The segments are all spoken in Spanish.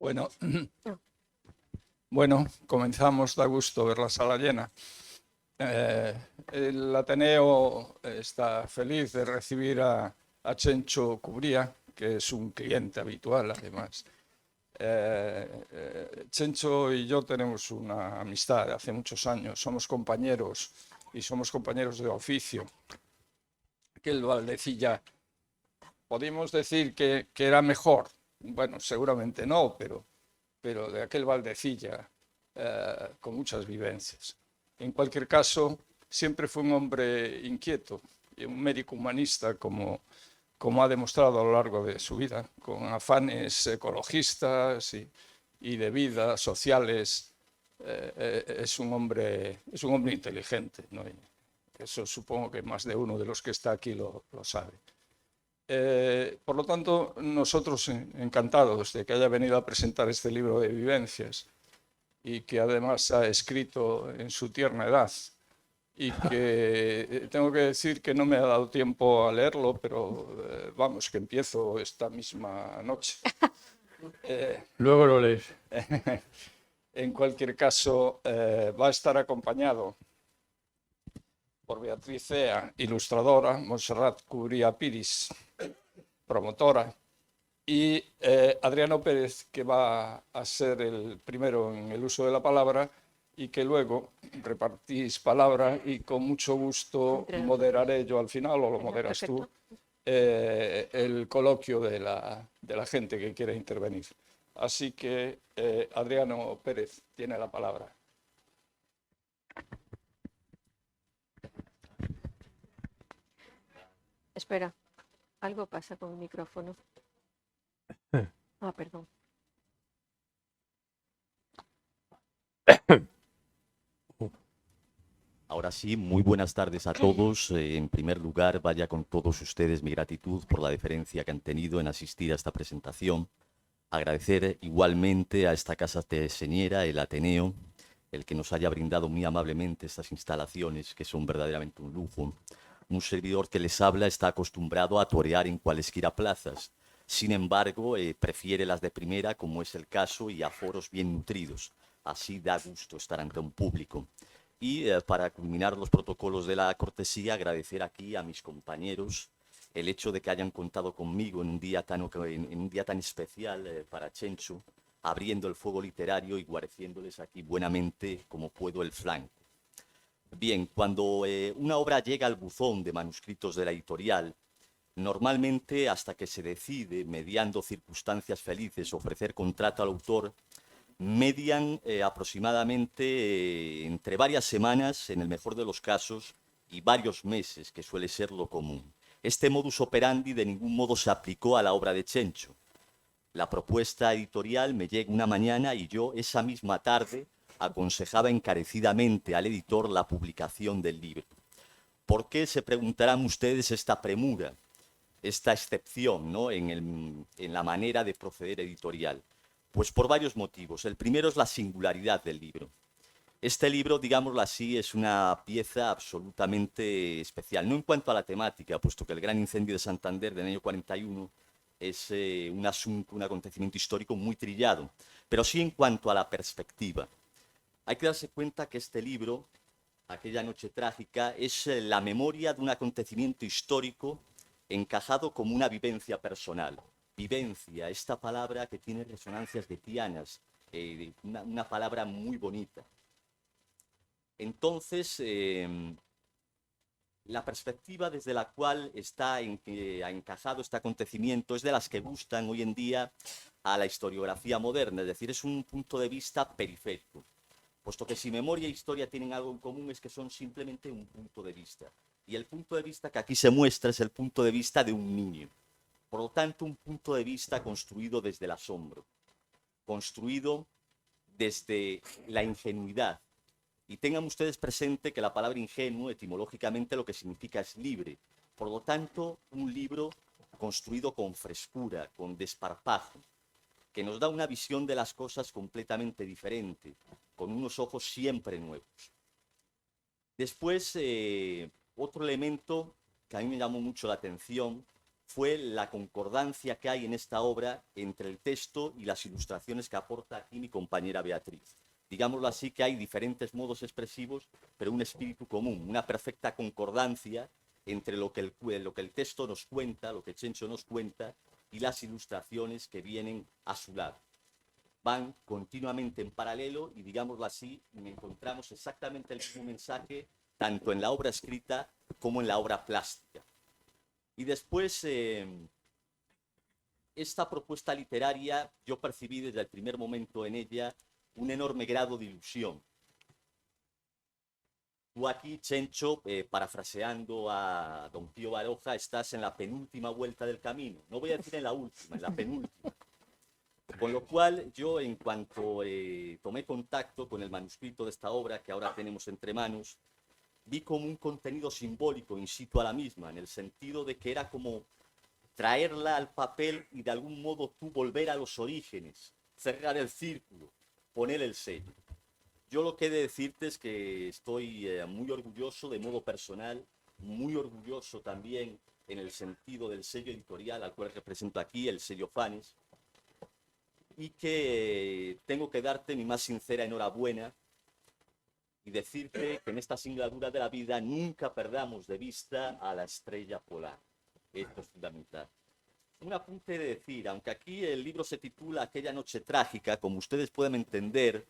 Bueno, bueno, comenzamos, da gusto ver la sala llena. El Ateneo está feliz de recibir a Chencho Cubría, que es un cliente habitual, además. Chencho y yo tenemos una amistad de hace muchos años, somos compañeros y somos compañeros de oficio. Aquel Valdecilla, podemos decir que era mejor. Bueno, seguramente no, pero de aquel Valdecilla, con muchas vivencias. En cualquier caso, siempre fue un hombre inquieto y un médico humanista, como ha demostrado a lo largo de su vida, con afanes ecologistas y de vida, sociales. Es un hombre inteligente, ¿no? Y eso supongo que más de uno de los que está aquí lo sabe. Por lo tanto, nosotros encantados de que haya venido a presentar este libro de vivencias y que además ha escrito en su tierna edad y que tengo que decir que no me ha dado tiempo a leerlo, pero vamos, que empiezo esta misma noche. Luego lo lees. En cualquier caso, va a estar acompañado por Beatriz Cea, ilustradora, Montserrat Cubría Piris, promotora, y Adriano Pérez, que va a ser el primero en el uso de la palabra y que luego repartís palabra y con mucho gusto moderaré yo al final, o lo moderas tú, el coloquio de la gente que quiere intervenir. Así que Adriano Pérez tiene la palabra. Espera, algo pasa con el micrófono. Perdón. Ahora sí, muy buenas tardes a todos. En primer lugar, vaya con todos ustedes mi gratitud por la deferencia que han tenido en asistir a esta presentación. Agradecer igualmente a esta casa teseñera, el Ateneo, el que nos haya brindado muy amablemente estas instalaciones, que son verdaderamente un lujo. Un servidor que les habla está acostumbrado a torear en cualesquiera plazas. Sin embargo, prefiere las de primera, como es el caso, y a foros bien nutridos. Así da gusto estar ante un público. Y para culminar los protocolos de la cortesía, agradecer aquí a mis compañeros el hecho de que hayan contado conmigo en un día tan especial para Chencho, abriendo el fuego literario y guareciéndoles aquí buenamente como puedo el flanco. Bien, cuando una obra llega al buzón de manuscritos de la editorial, normalmente hasta que se decide, mediando circunstancias felices, ofrecer contrato al autor, median aproximadamente entre varias semanas, en el mejor de los casos, y varios meses, que suele ser lo común. Este modus operandi de ningún modo se aplicó a la obra de Chencho. La propuesta editorial me llega una mañana y yo esa misma tarde aconsejaba encarecidamente al editor la publicación del libro. ¿Por qué, se preguntarán ustedes, esta premura, esta excepción, ¿no?, en la manera de proceder editorial? Pues por varios motivos. El primero es la singularidad del libro. Este libro, digámoslo así, es una pieza absolutamente especial, no en cuanto a la temática, puesto que el gran incendio de Santander del año 41 es un asunto, un acontecimiento histórico muy trillado, pero sí en cuanto a la perspectiva. Hay que darse cuenta que este libro, Aquella noche trágica, es la memoria de un acontecimiento histórico encajado como una vivencia personal. Vivencia, esta palabra que tiene resonancias getianas, una palabra muy bonita. Entonces, la perspectiva desde la cual está encajado este acontecimiento es de las que gustan hoy en día a la historiografía moderna, es decir, es un punto de vista periférico, puesto que si memoria e historia tienen algo en común es que son simplemente un punto de vista. Y el punto de vista que aquí se muestra es el punto de vista de un niño. Por lo tanto, un punto de vista construido desde el asombro, construido desde la ingenuidad. Y tengan ustedes presente que la palabra ingenuo, etimológicamente, lo que significa es libre. Por lo tanto, un libro construido con frescura, con desparpajo, que nos da una visión de las cosas completamente diferente, con unos ojos siempre nuevos. Después, otro elemento que a mí me llamó mucho la atención fue la concordancia que hay en esta obra entre el texto y las ilustraciones que aporta aquí mi compañera Beatriz. Digámoslo así, que hay diferentes modos expresivos, pero un espíritu común, una perfecta concordancia entre lo que el texto nos cuenta, lo que Chencho nos cuenta, y las ilustraciones que vienen a su lado. Van continuamente en paralelo y, digámoslo así, encontramos exactamente el mismo mensaje tanto en la obra escrita como en la obra plástica. Y después, esta propuesta literaria, yo percibí desde el primer momento en ella un enorme grado de ilusión. Tú aquí, Chencho, parafraseando a don Pío Baroja, estás en la penúltima vuelta del camino. No voy a decir en la última, en la penúltima. Con lo cual, yo, en cuanto tomé contacto con el manuscrito de esta obra, que ahora tenemos entre manos, vi como un contenido simbólico in situ a la misma, en el sentido de que era como traerla al papel y de algún modo tú volver a los orígenes, cerrar el círculo, poner el sello. Yo lo que he de decirte es que estoy muy orgulloso de modo personal, muy orgulloso también en el sentido del sello editorial al cual represento aquí, el sello Fanes, y que tengo que darte mi más sincera enhorabuena y decirte que en esta singladura de la vida nunca perdamos de vista a la estrella polar. Esto es fundamental. Un apunte de decir, aunque aquí el libro se titula Aquella noche trágica, como ustedes pueden entender,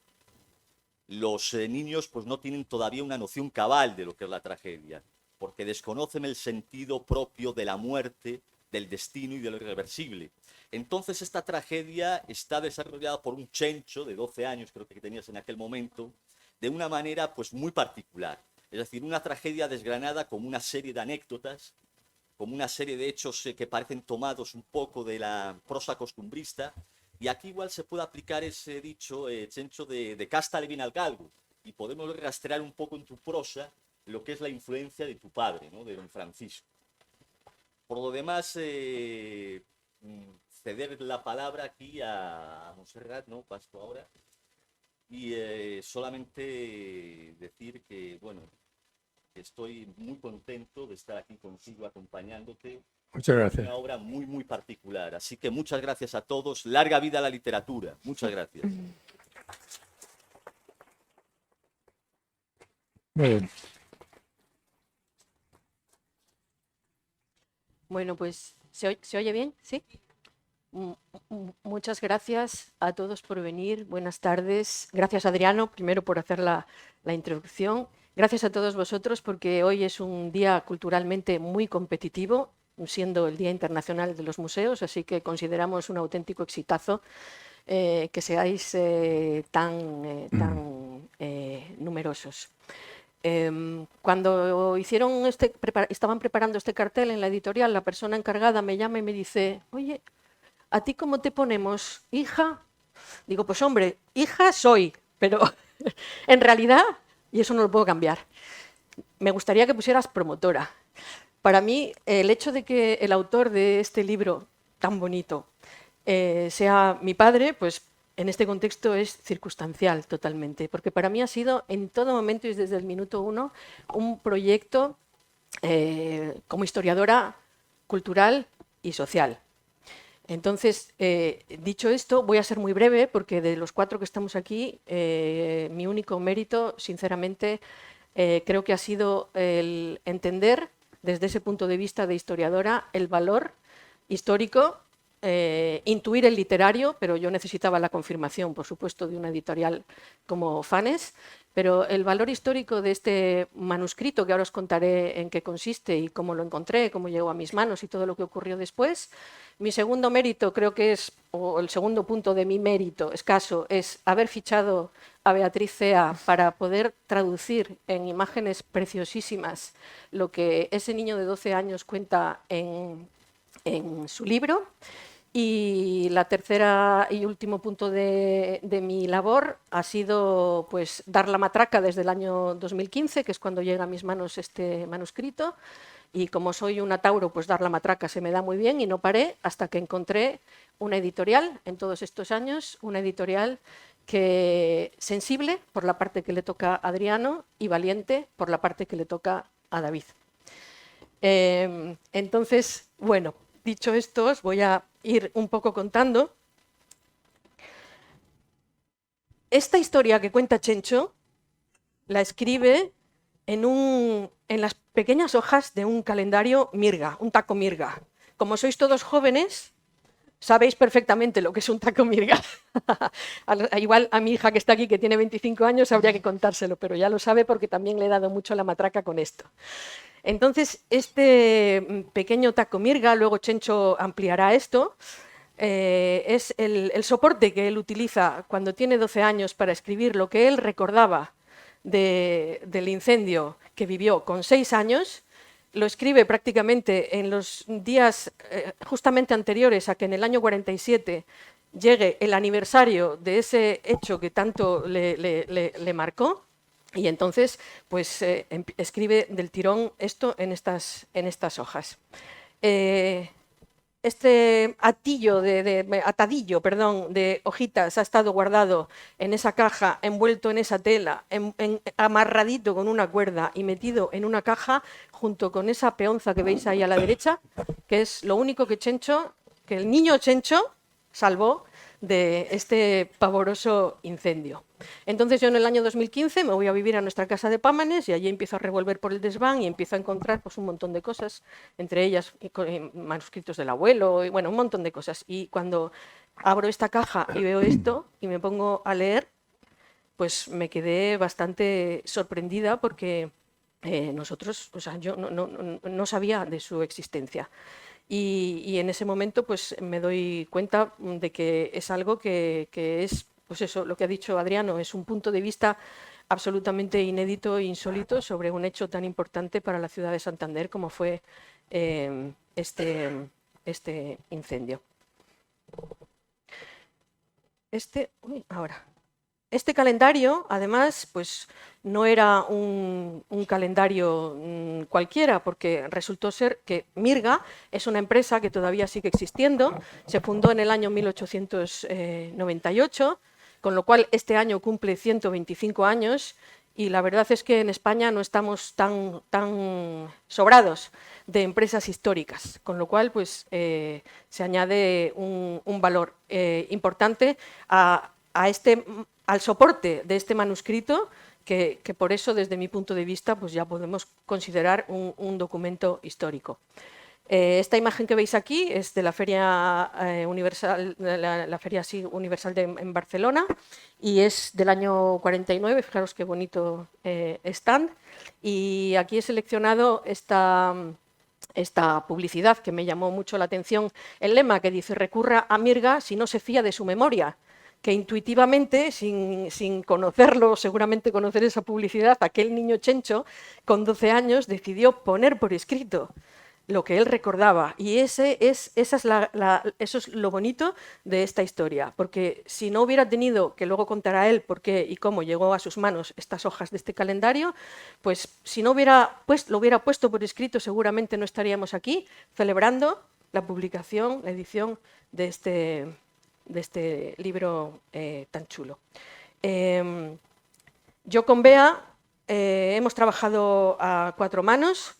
los niños pues no tienen todavía una noción cabal de lo que es la tragedia, porque desconocen el sentido propio de la muerte, del destino y de lo irreversible. Entonces esta tragedia está desarrollada por un Chencho de 12 años, creo que tenías en aquel momento, de una manera pues muy particular. Es decir, una tragedia desgranada como una serie de anécdotas, como una serie de hechos que parecen tomados un poco de la prosa costumbrista. Y aquí igual se puede aplicar ese dicho, Chencho, de cástale bien al galgo. Y podemos rastrear un poco en tu prosa lo que es la influencia de tu padre, ¿no? De don Francisco. Por lo demás, ceder la palabra aquí a Montserrat, ¿no? Paso ahora. Y solamente decir que, bueno, estoy muy contento de estar aquí contigo acompañándote. Muchas gracias. Una obra muy, muy particular. Así que muchas gracias a todos. Larga vida a la literatura. Muchas gracias. Muy bien. Bueno, pues, ¿se oye bien? ¿Sí? Muchas gracias a todos por venir. Buenas tardes. Gracias, Adriano, primero por hacer la introducción. Gracias a todos vosotros porque hoy es un día culturalmente muy competitivo, siendo el Día Internacional de los Museos, así que consideramos un auténtico exitazo que seáis tan numerosos. Cuando estaban preparando este cartel en la editorial, la persona encargada me llama y me dice: oye, ¿a ti cómo te ponemos? ¿Hija? Digo, pues hombre, hija soy, pero en realidad, y eso no lo puedo cambiar, me gustaría que pusieras promotora. Para mí, el hecho de que el autor de este libro tan bonito sea mi padre, pues en este contexto es circunstancial totalmente, porque para mí ha sido en todo momento y desde el minuto uno un proyecto como historiadora cultural y social. Entonces, dicho esto, voy a ser muy breve porque de los 4 que estamos aquí, mi único mérito, sinceramente, creo que ha sido el entender desde ese punto de vista de historiadora el valor histórico, intuir el literario, pero yo necesitaba la confirmación, por supuesto, de una editorial como Fanes, pero el valor histórico de este manuscrito, que ahora os contaré en qué consiste y cómo lo encontré, cómo llegó a mis manos y todo lo que ocurrió después. Mi segundo mérito, creo que es, o el segundo punto de mi mérito escaso, es haber fichado a Beatriz Cea para poder traducir en imágenes preciosísimas lo que ese niño de 12 años cuenta en su libro. Y la tercera y último punto de mi labor ha sido pues, dar la matraca desde el año 2015, que es cuando llega a mis manos este manuscrito. Y como soy una Tauro, pues dar la matraca se me da muy bien y no paré hasta que encontré una editorial en todos estos años, una editorial que sensible por la parte que le toca a Adriano y valiente por la parte que le toca a David. Entonces, bueno, dicho esto, os voy a ir un poco contando. Esta historia que cuenta Chencho la escribe en las pequeñas hojas de un calendario mirga, un taco mirga. Como sois todos jóvenes, sabéis perfectamente lo que es un taco mirga. Igual a mi hija que está aquí, que tiene 25 años, habría que contárselo, pero ya lo sabe porque también le he dado mucho la matraca con esto. Entonces, este pequeño taco mirga, luego Chencho ampliará esto, es el soporte que él utiliza cuando tiene 12 años para escribir lo que él recordaba del incendio que vivió con 6 años. Lo escribe prácticamente en los días justamente anteriores a que en el año 47 llegue el aniversario de ese hecho que tanto le marcó. Y entonces, pues escribe del tirón esto en estas hojas. Este atadillo de hojitas ha estado guardado en esa caja, envuelto en esa tela, amarradito con una cuerda y metido en una caja junto con esa peonza que veis ahí a la derecha, que es lo único que el niño Chencho salvó de este pavoroso incendio. Entonces yo en el año 2015 me voy a vivir a nuestra casa de Pámanes y allí empiezo a revolver por el desván y empiezo a encontrar pues, un montón de cosas, entre ellas manuscritos del abuelo, y bueno, un montón de cosas. Y cuando abro esta caja y veo esto y me pongo a leer, pues me quedé bastante sorprendida porque yo no sabía de su existencia. Y en ese momento pues me doy cuenta de que es algo que es, pues eso, lo que ha dicho Adriano, es un punto de vista absolutamente inédito e insólito sobre un hecho tan importante para la ciudad de Santander como fue este incendio. Este calendario, además, pues no era un calendario cualquiera, porque resultó ser que Mirga es una empresa que todavía sigue existiendo, se fundó en el año 1898, con lo cual este año cumple 125 años, y la verdad es que en España no estamos tan sobrados de empresas históricas, con lo cual pues, se añade un valor importante al soporte de este manuscrito, que por eso, desde mi punto de vista, pues ya podemos considerar un documento histórico. Esta imagen que veis aquí es de la Feria Universal, en Barcelona, y es del año 49, fijaros qué bonito stand, y aquí he seleccionado esta publicidad que me llamó mucho la atención, el lema que dice: recurra a Mirga si no se fía de su memoria, que intuitivamente, sin conocerlo, seguramente conocer esa publicidad, aquel niño Chencho con 12 años decidió poner por escrito lo que él recordaba, y eso es lo bonito de esta historia, porque si no hubiera tenido, que luego contará él por qué y cómo llegó a sus manos estas hojas de este calendario, pues si no lo hubiera puesto por escrito, seguramente no estaríamos aquí celebrando la publicación, la edición de este libro tan chulo. Yo con Bea hemos trabajado a 4 manos.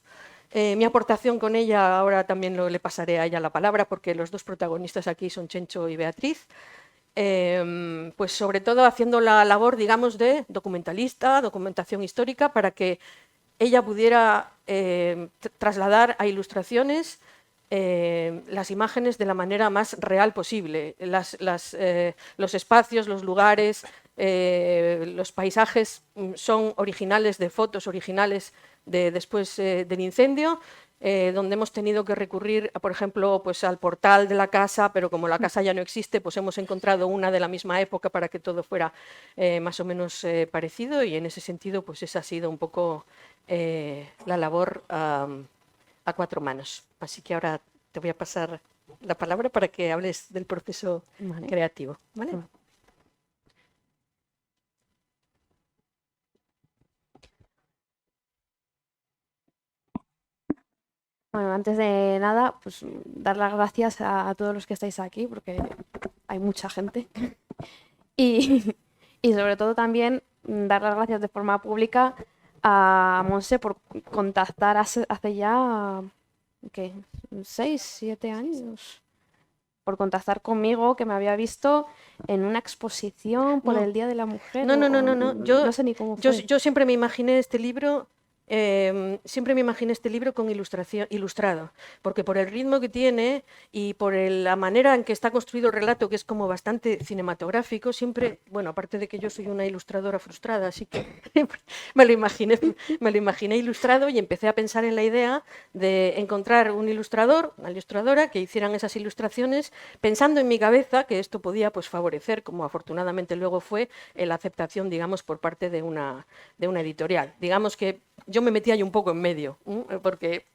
Mi aportación con ella, ahora también le pasaré a ella la palabra, porque los dos protagonistas aquí son Chencho y Beatriz. Pues sobre todo haciendo la labor, digamos, de documentación histórica, para que ella pudiera trasladar a ilustraciones las imágenes de la manera más real posible. Los espacios, los lugares, los paisajes son originales, de fotos originales después del incendio, donde hemos tenido que recurrir, por ejemplo, pues al portal de la casa, pero como la casa ya no existe, pues hemos encontrado una de la misma época para que todo fuera más o menos parecido, y en ese sentido pues esa ha sido un poco la labor a 4 manos. Así que ahora te voy a pasar la palabra para que hables del proceso creativo. ¿Vale? Bueno, antes de nada, pues dar las gracias a todos los que estáis aquí, porque hay mucha gente. Y sobre todo también dar las gracias de forma pública a Monse por contactar hace ya ¿qué? 6, 7 años, por contactar conmigo, que me había visto en una exposición por No. el Día de la Mujer. No, no, no, o no, no. Yo, no sé ni cómo yo, fue. yo siempre me imaginé este libro, siempre me imaginé este libro con ilustración, ilustrado, porque por el ritmo que tiene y por la manera en que está construido el relato, que es como bastante cinematográfico, siempre, bueno, aparte de que yo soy una ilustradora frustrada, así que siempre me lo imaginé ilustrado y empecé a pensar en la idea de encontrar un ilustrador, una ilustradora que hicieran esas ilustraciones, pensando en mi cabeza que esto podía pues favorecer, como afortunadamente luego fue, la aceptación, digamos, por parte de una editorial. Digamos que yo me metí ahí un poco en medio, porque,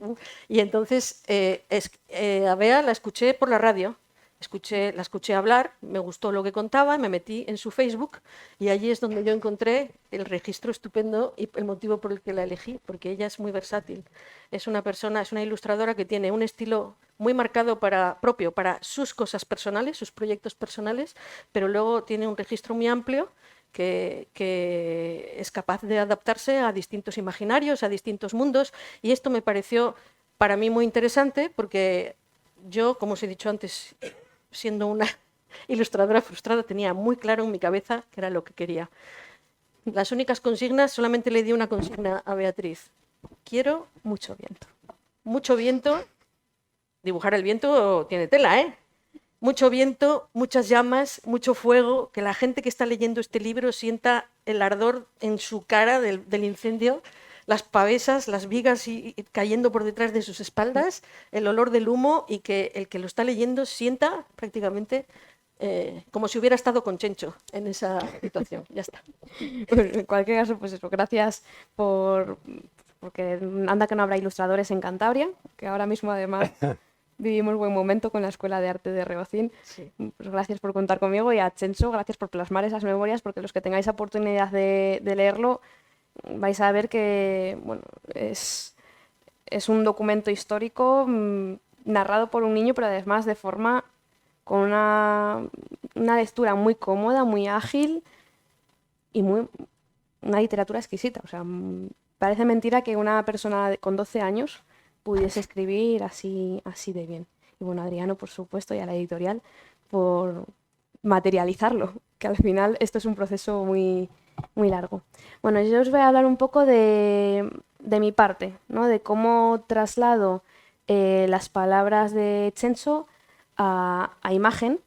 y entonces a Bea la escuché por la radio, la escuché hablar, me gustó lo que contaba, me metí en su Facebook y allí es donde yo encontré el registro estupendo y el motivo por el que la elegí, porque ella es muy versátil. Es una persona, es una ilustradora que tiene un estilo muy marcado propio para sus cosas personales, sus proyectos personales, pero luego tiene un registro muy amplio que es capaz de adaptarse a distintos imaginarios, a distintos mundos, y esto me pareció para mí muy interesante porque yo, como os he dicho antes, siendo una ilustradora frustrada, tenía muy claro en mi cabeza qué era lo que quería. Las únicas consignas, solamente le di una consigna a Beatriz. Quiero Mucho viento. mucho viento. Dibujar el viento tiene tela, ¿eh? Mucho viento, muchas llamas, mucho fuego, que la gente que está leyendo este libro sienta el ardor en su cara del incendio, las pavesas, las vigas y cayendo por detrás de sus espaldas, el olor del humo y que el que lo está leyendo sienta prácticamente como si hubiera estado con Chencho en esa situación. Ya está. Bueno, en cualquier caso, pues eso, gracias porque anda que no habrá ilustradores en Cantabria, que ahora mismo además vivimos buen momento con la Escuela de Arte de Rebocín. Sí. Pues gracias por contar conmigo y a Chencho, gracias por plasmar esas memorias, porque los que tengáis oportunidad de leerlo vais a ver que bueno, es un documento histórico narrado por un niño, pero además de forma con una lectura muy cómoda, muy ágil y una literatura exquisita. O sea, parece mentira que una persona con 12 años pudiese escribir así de bien. Y bueno, Adriano, por supuesto, y a la editorial por materializarlo, que al final esto es un proceso muy, muy largo. Bueno, yo os voy a hablar un poco de mi parte, ¿no? De cómo traslado las palabras de Chencho a imagen.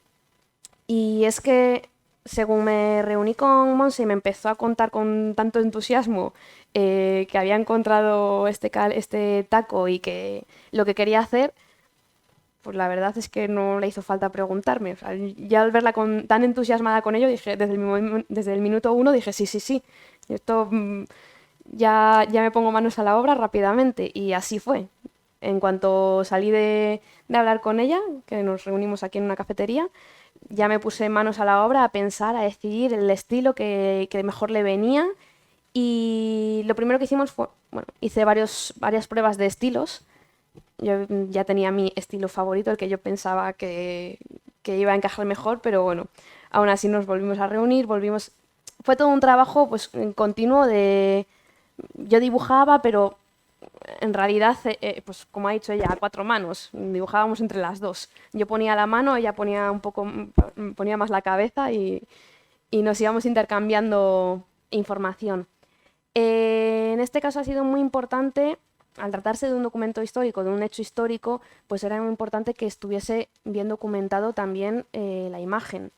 Y es que según me reuní con Monse y me empezó a contar con tanto entusiasmo que había encontrado este taco y que lo que quería hacer, pues la verdad es que no le hizo falta preguntarme. O sea, ya al verla tan entusiasmada con ello, dije, desde el minuto 1 dije, sí. Esto ya me pongo manos a la obra rápidamente. Y así fue. En cuanto salí de hablar con ella, que nos reunimos aquí en una cafetería, ya me puse manos a la obra a pensar, a decidir el estilo que mejor le venía. Y lo primero que hicimos fue, bueno, hice varias pruebas de estilos. Yo ya tenía mi estilo favorito, el que yo pensaba que iba a encajar mejor, pero bueno, aún así nos volvimos a reunir, Fue todo un trabajo pues continuo de... Yo dibujaba, pero en realidad, pues como ha dicho ella, a 4 manos, dibujábamos entre las dos. Yo ponía la mano, ella ponía más la cabeza y nos íbamos intercambiando información. En este caso ha sido muy importante, al tratarse de un documento histórico, de un hecho histórico, pues era muy importante que estuviese bien documentado también la imagen.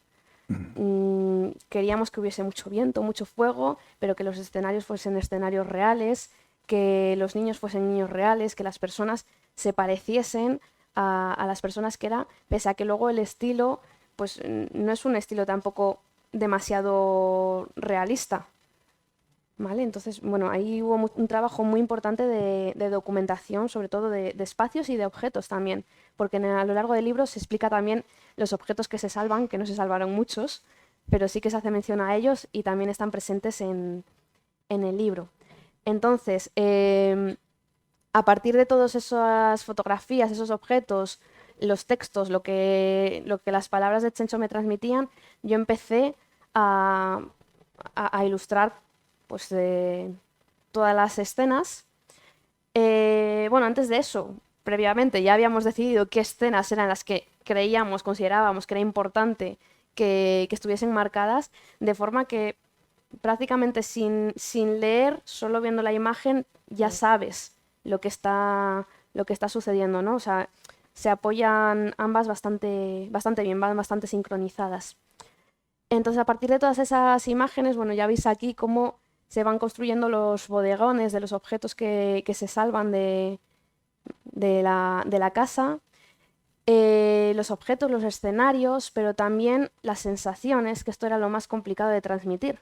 Queríamos que hubiese mucho viento, mucho fuego, pero que los escenarios fuesen escenarios reales, que los niños fuesen niños reales, que las personas se pareciesen a las personas que era, pese a que luego el estilo, pues no es un estilo tampoco demasiado realista. ¿Vale? Entonces, bueno, ahí hubo un trabajo muy importante de documentación, sobre todo de espacios y de objetos también, porque a lo largo del libro se explica también los objetos que se salvan, que no se salvaron muchos, pero sí que se hace mención a ellos y también están presentes en el libro. Entonces, a partir de todas esas fotografías, esos objetos, los textos, lo que las palabras de Chencho me transmitían, yo empecé a ilustrar pues, todas las escenas. Bueno, antes de eso, previamente ya habíamos decidido qué escenas eran las que considerábamos que era importante que estuviesen marcadas, de forma que prácticamente sin leer, solo viendo la imagen, ya sabes lo que está sucediendo, ¿no? O sea, se apoyan ambas bastante bien, van bastante sincronizadas. Entonces, a partir de todas esas imágenes, bueno, ya veis aquí cómo se van construyendo los bodegones de los objetos que se salvan de la casa, los objetos, los escenarios, pero también las sensaciones, que esto era lo más complicado de transmitir.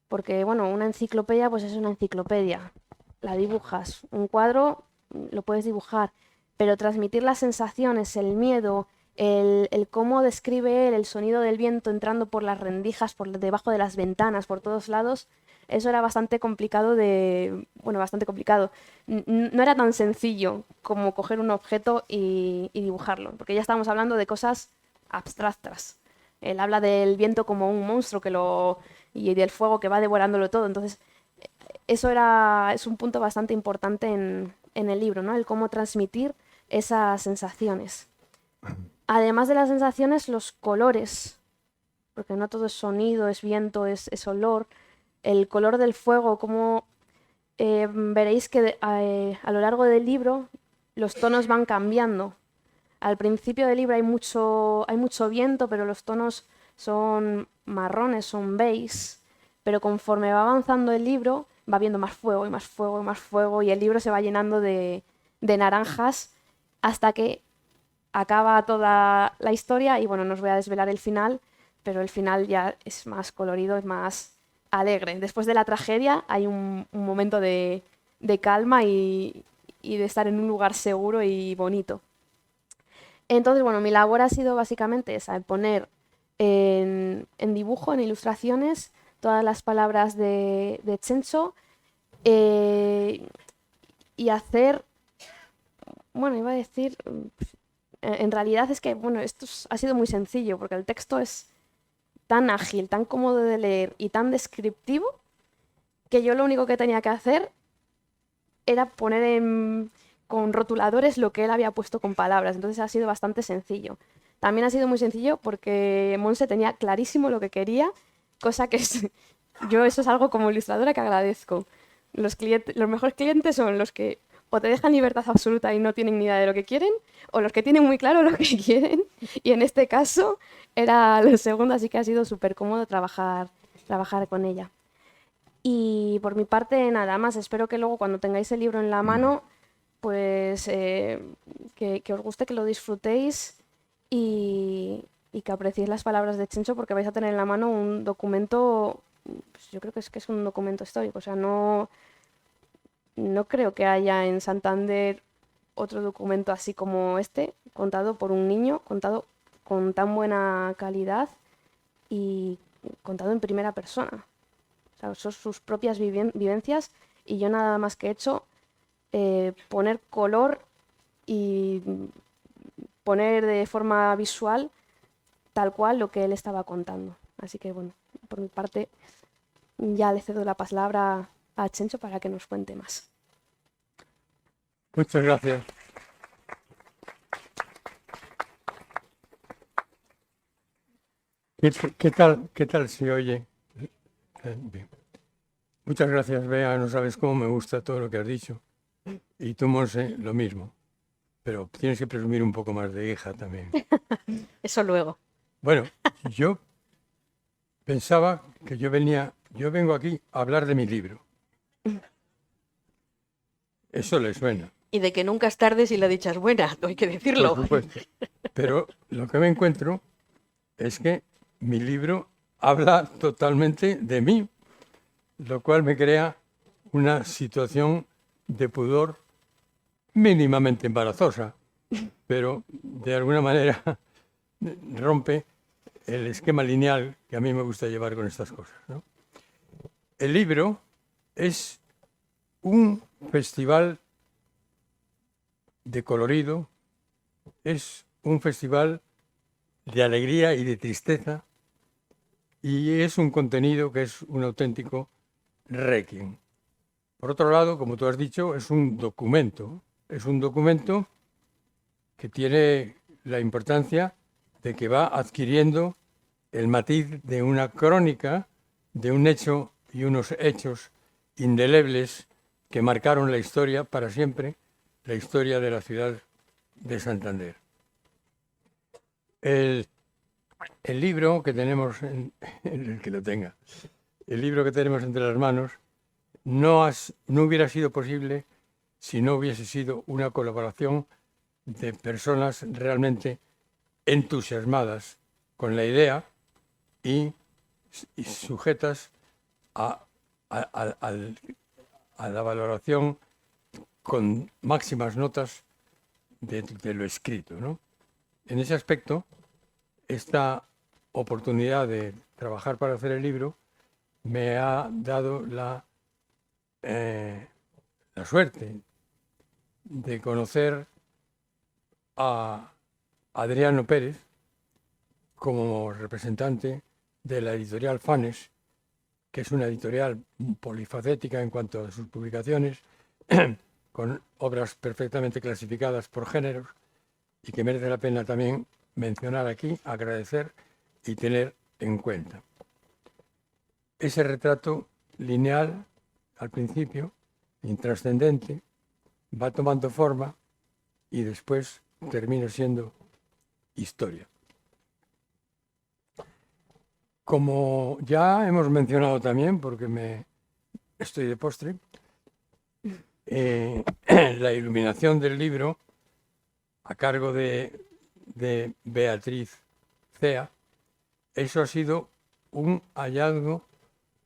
Porque, bueno, una enciclopedia pues es una enciclopedia, la dibujas. Un cuadro lo puedes dibujar, pero transmitir las sensaciones, el miedo, el cómo describe él el sonido del viento entrando por las rendijas, por debajo de las ventanas, por todos lados, eso era bastante complicado bastante complicado. No era tan sencillo como coger un objeto y dibujarlo, porque ya estábamos hablando de cosas abstractas. Él habla del viento como un monstruo y del fuego que va devorándolo todo. Entonces, eso es un punto bastante importante en el libro, ¿no? El cómo transmitir esas sensaciones. Además de las sensaciones, los colores, porque no todo es sonido, es viento, es olor. El color del fuego, como veréis que a lo largo del libro los tonos van cambiando. Al principio del libro hay mucho viento, pero los tonos son marrones, son beige, pero conforme va avanzando el libro va viendo más fuego y más fuego y más fuego, y el libro se va llenando de naranjas hasta que acaba toda la historia. Y bueno, no os voy a desvelar el final, pero el final ya es más colorido, es más alegre. Después de la tragedia hay un momento de calma y de estar en un lugar seguro y bonito. Entonces, bueno, mi labor ha sido básicamente esa, poner en dibujo, en ilustraciones, todas las palabras de Chencho, y hacer, bueno, iba a decir, en realidad es que, bueno, ha sido muy sencillo, porque el texto es tan ágil, tan cómodo de leer y tan descriptivo, que yo lo único que tenía que hacer era poner con rotuladores lo que él había puesto con palabras. Entonces ha sido bastante sencillo. También ha sido muy sencillo porque Monse tenía clarísimo lo que quería, cosa que yo eso es algo como ilustradora que agradezco. Los mejores clientes son los que o te dejan libertad absoluta y no tienen ni idea de lo que quieren, o los que tienen muy claro lo que quieren, y en este caso era lo segundo, así que ha sido súper cómodo trabajar con ella. Y por mi parte, nada más. Espero que luego, cuando tengáis el libro en la mano, pues que os guste, que lo disfrutéis y que apreciéis las palabras de Chencho, porque vais a tener en la mano un documento, pues yo creo que es un documento histórico. O sea, no creo que haya en Santander otro documento así como este, contado por un niño, contado con tan buena calidad y contado en primera persona. O sea, son sus propias vivencias, y yo nada más que he hecho poner color y poner de forma visual tal cual lo que él estaba contando. Así que bueno, por mi parte ya le cedo la palabra a Chencho para que nos cuente más. Muchas gracias. ¿Qué tal se oye? Bien. Muchas gracias, Bea. No sabes cómo me gusta todo lo que has dicho. Y tú, Monse, lo mismo. Pero tienes que presumir un poco más de hija también. Eso luego. Bueno, yo pensaba que yo vengo aquí a hablar de mi libro. Eso le suena. Y de que nunca es tarde si la dicha es buena, no hay que decirlo. Por supuesto. Pero lo que me encuentro es que mi libro habla totalmente de mí, lo cual me crea una situación de pudor mínimamente embarazosa, pero de alguna manera rompe el esquema lineal que a mí me gusta llevar con estas cosas, ¿no? El libro es un festival de colorido, es un festival de alegría y de tristeza, y es un contenido que es un auténtico requiem. Por otro lado, como tú has dicho, es un documento, es un documento que tiene la importancia de que va adquiriendo el matiz de una crónica, de un hecho y unos hechos indelebles que marcaron la historia para siempre, la historia de la ciudad de Santander. El libro que tenemos, el que lo tenga, el libro que tenemos entre las manos, no hubiera sido posible si no hubiese sido una colaboración de personas realmente entusiasmadas con la idea y sujetas a la valoración con máximas notas de lo escrito, ¿no? En ese aspecto, esta oportunidad de trabajar para hacer el libro me ha dado la suerte de conocer a Adriano Pérez como representante de la editorial Fanes, que es una editorial polifacética en cuanto a sus publicaciones, con obras perfectamente clasificadas por géneros y que merece la pena también mencionar aquí, agradecer y tener en cuenta. Ese retrato lineal, al principio, intrascendente, va tomando forma y después termina siendo historia. Como ya hemos mencionado también, porque estoy de postre, la iluminación del libro, a cargo de Beatriz Cea, eso ha sido un hallazgo,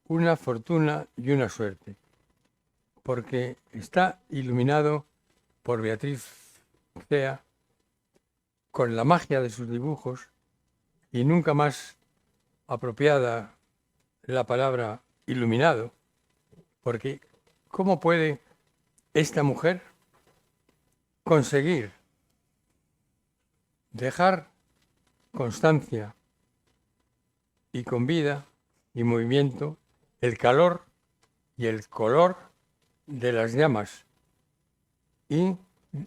una fortuna y una suerte, porque está iluminado por Beatriz Cea con la magia de sus dibujos y nunca más apropiada la palabra iluminado, porque ¿cómo puede esta mujer conseguir dejar constancia y con vida y movimiento el calor y el color de las llamas y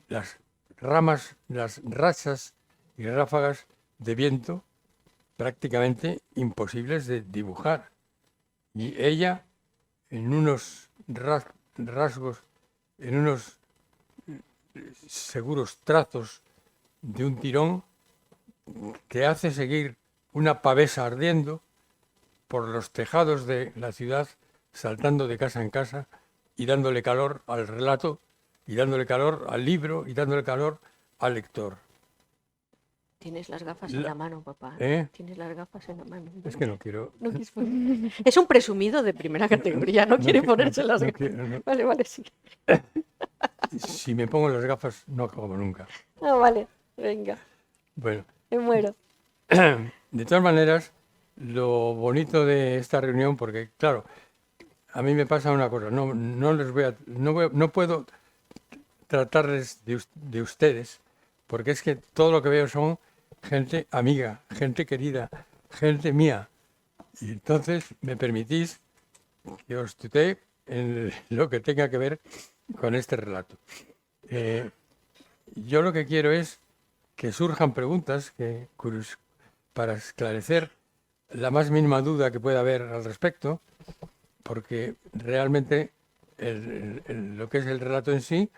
las ramas, las rachas y ráfagas de viento prácticamente imposibles de dibujar? Y ella, en unos rasgos, en unos seguros trazos de un tirón, te hace seguir una pavesa ardiendo por los tejados de la ciudad, saltando de casa en casa y dándole calor al relato, y dándole calor al libro, y dándole calor al lector. Tienes las gafas en la mano, papá. ¿Eh? Tienes las gafas en la mano. Es que no quiero... No quieres poner- Es un presumido de primera categoría, no quiere ponerse las no gafas. quiero, no. Vale, vale, sí. Si me pongo las gafas, no acabo nunca. Ah, vale, venga, Bueno, me muero. de todas maneras, lo bonito de esta reunión, porque claro, a mí me pasa una cosa, no puedo tratarles de ustedes, porque es que todo lo que veo son gente amiga, gente querida, gente mía. Y entonces me permitís que os tutee en lo que tenga que ver con este relato. Yo lo que quiero es que surjan preguntas para esclarecer la más mínima duda que pueda haber al respecto, porque realmente lo que es el relato en sí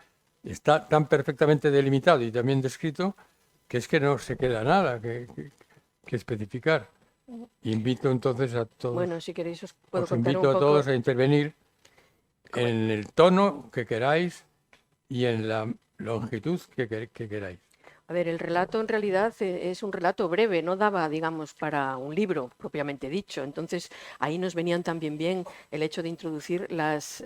está tan perfectamente delimitado y también descrito que es que no se queda nada que especificar. Invito entonces a todos, Bueno, si queréis os puedo os contar un invito a poco. todos a intervenir en el tono que queráis y en la longitud que queráis. A ver, el relato en realidad es un relato breve, no daba, digamos, para un libro propiamente dicho. Entonces, ahí nos venían también bien el hecho de introducir las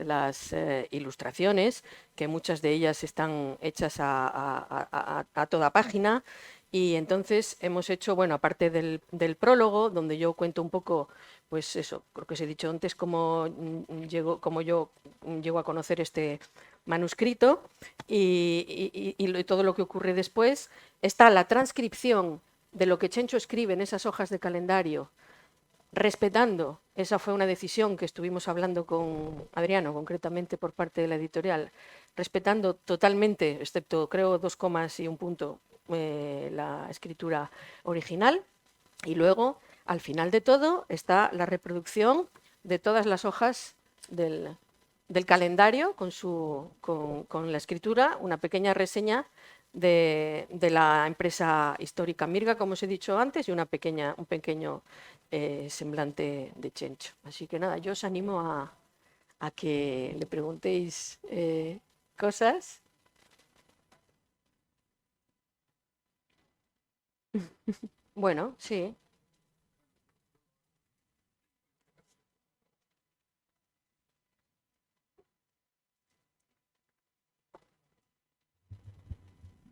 ilustraciones, que muchas de ellas están hechas a toda página. Y entonces hemos hecho, bueno, aparte del prólogo, donde yo cuento un poco, pues eso, creo que os he dicho antes, cómo yo llego a conocer este manuscrito y todo lo que ocurre después. Está la transcripción de lo que Chencho escribe en esas hojas de calendario, respetando, esa fue una decisión que estuvimos hablando con Adriano, concretamente por parte de la editorial, respetando totalmente, excepto creo 2 comas y un punto, la escritura original. Y luego, al final de todo, está la reproducción de todas las hojas del calendario con la escritura, una pequeña reseña de la empresa histórica Mirga, como os he dicho antes, y un pequeño semblante de Chencho. Así que nada, yo os animo a que le preguntéis cosas. Bueno, sí.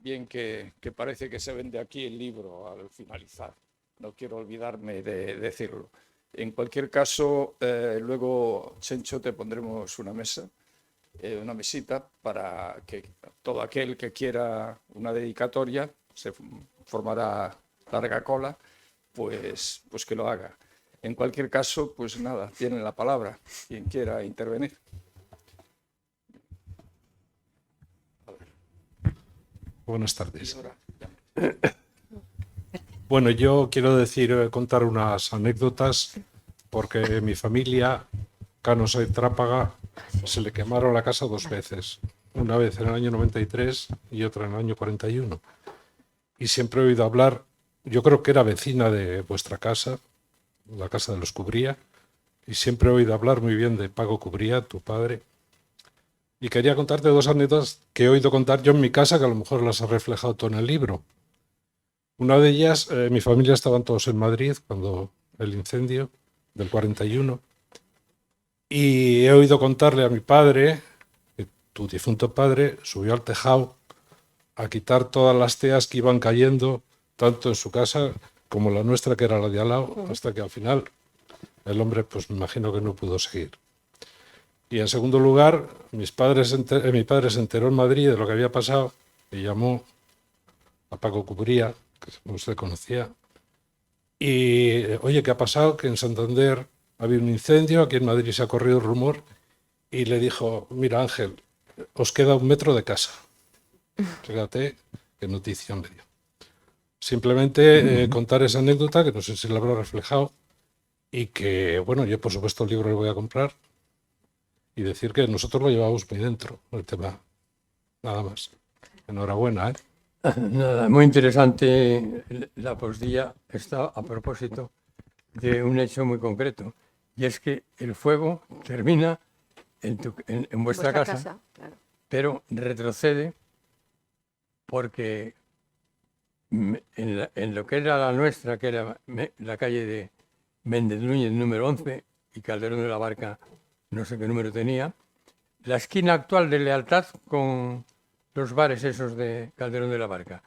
Bien que parece que se vende aquí el libro al finalizar. No quiero olvidarme de decirlo. En cualquier caso, luego, Chencho, te pondremos una mesa, una mesita, para que todo aquel que quiera una dedicatoria, se formará larga cola, pues que lo haga. En cualquier caso, pues nada, tienen la palabra quien quiera intervenir. Buenas tardes. Bueno, yo quiero contar unas anécdotas, porque mi familia, Canosa y Trápaga, se le quemaron la casa 2 veces. Una vez en el año 93 y otra en el año 41. Y siempre he oído hablar, yo creo que era vecina de vuestra casa, la casa de los Cubría, y siempre he oído hablar muy bien de Paco Cubría, tu padre. Y quería contarte 2 anécdotas que he oído contar yo en mi casa, que a lo mejor las he reflejado tú en el libro. Una de ellas, mi familia estaban todos en Madrid cuando el incendio del 41. Y he oído contarle a mi padre, que tu difunto padre subió al tejado a quitar todas las teas que iban cayendo, tanto en su casa como la nuestra, que era la de al lado, hasta que al final el hombre, pues me imagino que no pudo seguir. Y en segundo lugar, mi padre se enteró en Madrid de lo que había pasado y llamó a Paco Cubría, que usted conocía, y oye, ¿qué ha pasado? Que en Santander había un incendio, aquí en Madrid se ha corrido el rumor, y le dijo, mira Ángel, os queda 1 metro de casa. Fíjate qué noticia me dio. Simplemente contar esa anécdota, que no sé si la habrá reflejado, y que, bueno, yo por supuesto el libro lo voy a comprar, y decir que nosotros lo llevamos muy dentro, el tema. Nada más. Enhorabuena, ¿eh? Nada, muy interesante la postilla. Está a propósito de un hecho muy concreto, y es que el fuego termina en vuestra casa, claro. pero retrocede porque en lo que era la nuestra, que era la calle de Méndez Núñez número 11 y Calderón de la Barca, no sé qué número tenía, la esquina actual de Lealtad con los bares esos de Calderón de la Barca.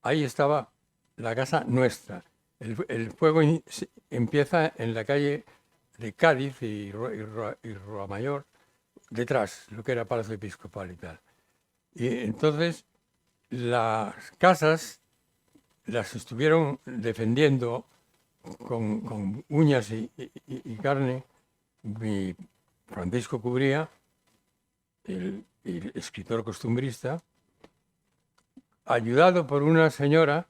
Ahí estaba la casa nuestra. El fuego empieza en la calle de Cádiz y Rua Mayor, detrás, lo que era Palacio Episcopal y tal. Y entonces las casas las estuvieron defendiendo con uñas y carne mi Francisco Cubría, el escritor costumbrista, ayudado por una señora,